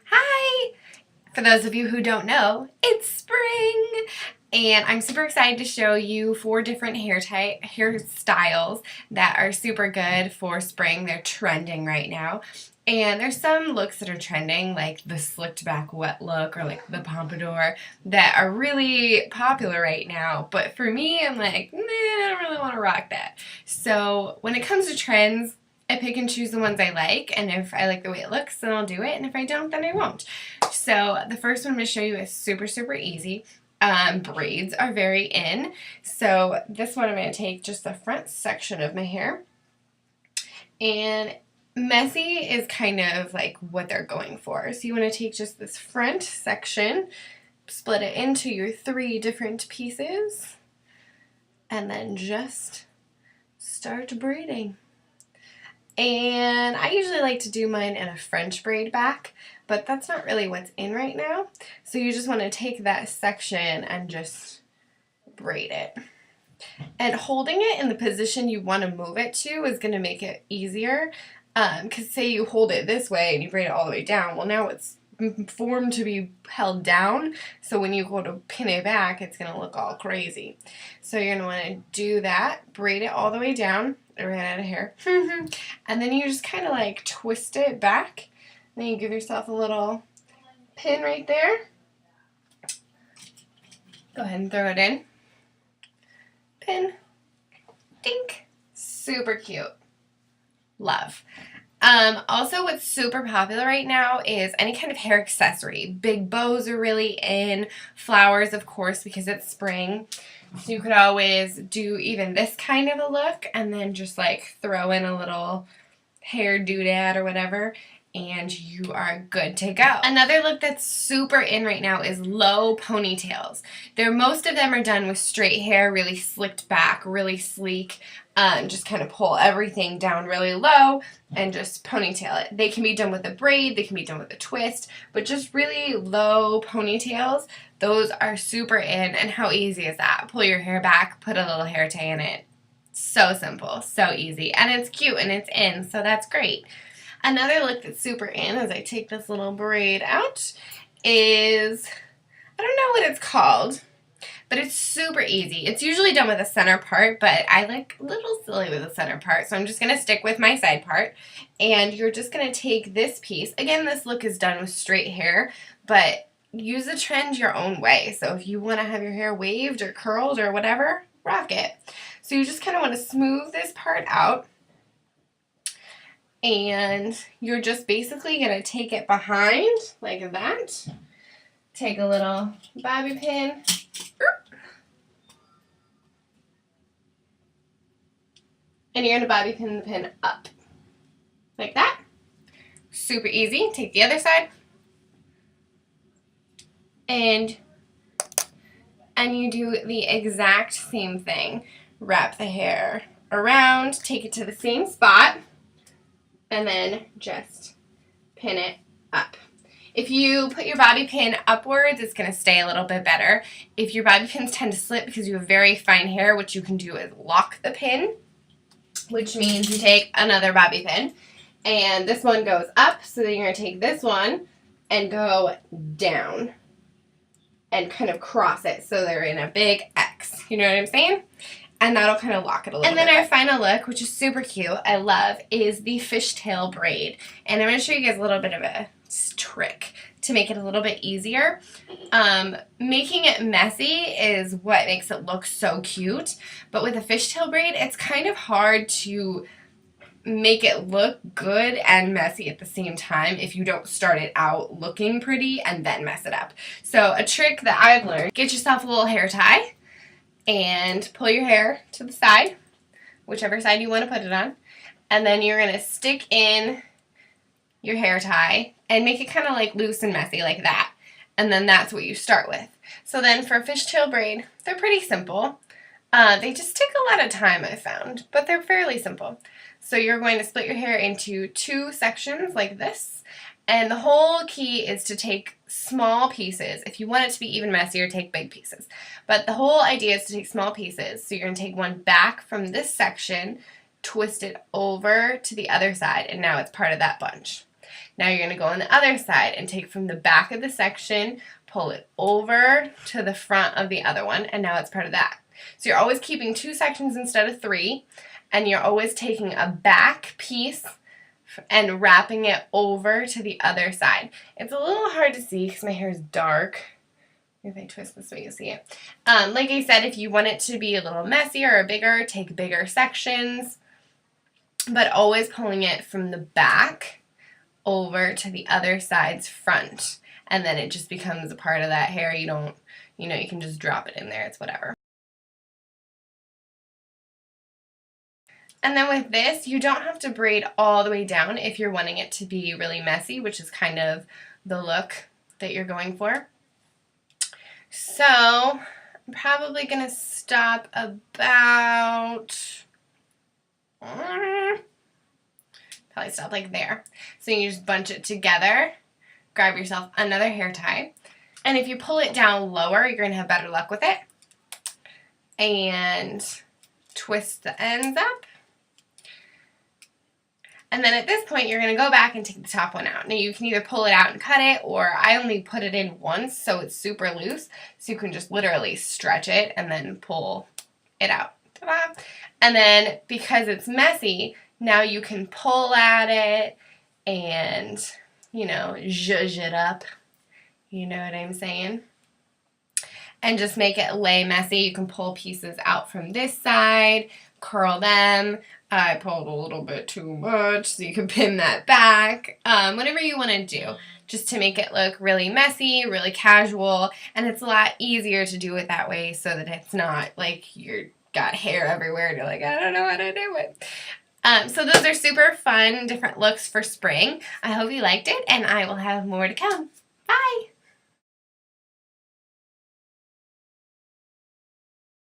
Hi! For those of you who don't know, it's spring! And I'm super excited to show you 4 different hairstyles that are super good for spring. They're trending right now. And there's some looks that are trending, like the slicked back wet look or like the pompadour, that are really popular right now. But for me, I'm like, nah, I don't really want to rock that. So when it comes to trends, I pick and choose the ones I like, and if I like the way it looks, then I'll do it, and if I don't, then I won't. So the first one I'm going to show you is super, super easy. Braids are very in. So this one I'm going to take just the front section of my hair, and messy is kind of like what they're going for. So you want to take just this front section, split it into your 3 different pieces, and then just start braiding. And I usually like to do mine in a French braid back, but that's not really what's in right now. So you just want to take that section and just braid it. And holding it in the position you want to move it to is going to make it easier. Because say you hold it this way and you braid it all the way down, well now it's formed to be held down, so when you go to pin it back, it's going to look all crazy. So you're going to want to do that, braid it all the way down. I ran out of hair. And then you just kind of like twist it back. Then you give yourself a little pin right there. Go ahead and throw it in. Pin. Dink. Super cute. Love. Also, what's super popular right now is any kind of hair accessory. Big bows are really in. Flowers, of course, because it's spring. So you could always do even this kind of a look and then just like throw in a little hair doodad or whatever, and you are good to go. Another look that's super in right now is low ponytails. Most of them are done with straight hair, really slicked back, really sleek. Just kind of pull everything down really low and just ponytail it. They can be done with a braid, they can be done with a twist, but just really low ponytails, those are super in. And how easy is that? Pull your hair back, put a little hair tie in it. So simple, so easy, and it's cute and it's in, so that's great. Another look that's super in, as I take this little braid out, is, I don't know what it's called, but it's super easy. It's usually done with the center part, but I like a little silly with the center part, so I'm just going to stick with my side part. And you're just going to take this piece. Again, this look is done with straight hair, but use the trend your own way. So if you want to have your hair waved or curled or whatever, rock it. So you just kind of want to smooth this part out. And you're just basically going to take it behind like that. Take a little bobby pin. And you're going to bobby pin the pin up. Like that. Super easy. Take the other side. And you do the exact same thing. Wrap the hair around, take it to the same spot, and then just pin it up. If you put your bobby pin upwards, it's going to stay a little bit better. If your bobby pins tend to slip because you have very fine hair, what you can do is lock the pin, which means you take another bobby pin, and this one goes up, so then you're going to take this one and go down and kind of cross it so they're in a big X. You know what I'm saying? And that'll kind of lock it a little bit. And then our final look, which is super cute, I love, is the fishtail braid. And I'm going to show you guys a little bit of a trick to make it a little bit easier. Making it messy is what makes it look so cute. But with a fishtail braid, it's kind of hard to make it look good and messy at the same time if you don't start it out looking pretty and then mess it up. So a trick that I've learned, get yourself a little hair tie and pull your hair to the side, whichever side you want to put it on, and then you're going to stick in your hair tie and make it kind of like loose and messy like that. And then that's what you start with. So then for a fishtail braid, they're pretty simple. They just take a lot of time, I found, but they're fairly simple. So you're going to split your hair into 2 sections like this, and the whole key is to take small pieces. If you want it to be even messier, take big pieces. But the whole idea is to take small pieces. So you're going to take one back from this section, twist it over to the other side, and now it's part of that bunch. Now you're going to go on the other side and take from the back of the section, pull it over to the front of the other one, and now it's part of that. So you're always keeping 2 sections instead of 3, and you're always taking a back piece and wrapping it over to the other side. It's a little hard to see because my hair is dark. If I twist this way, you see it. Like I said, if you want it to be a little messier or bigger, take bigger sections, but always pulling it from the back over to the other side's front, and then it just becomes a part of that hair. You don't, you can just drop it in there. It's whatever. And then with this, you don't have to braid all the way down if you're wanting it to be really messy, which is kind of the look that you're going for. So I'm probably going to stop about, probably stop like there. So you just bunch it together, grab yourself another hair tie, and if you pull it down lower, you're going to have better luck with it. And twist the ends up. And then at this point, you're going to go back and take the top one out. Now, you can either pull it out and cut it, or I only put it in once, so it's super loose. So you can just literally stretch it and then pull it out. Ta-da! And then, because it's messy, now you can pull at it and, zhuzh it up. You know what I'm saying? And just make it lay messy. You can pull pieces out from this side, curl them. I pulled a little bit too much, so you can pin that back. Whatever you want to do, just to make it look really messy, really casual, and it's a lot easier to do it that way so that it's not like you've got hair everywhere and you're like, I don't know how to do it. So those are super fun, different looks for spring. I hope you liked it, and I will have more to come. Bye!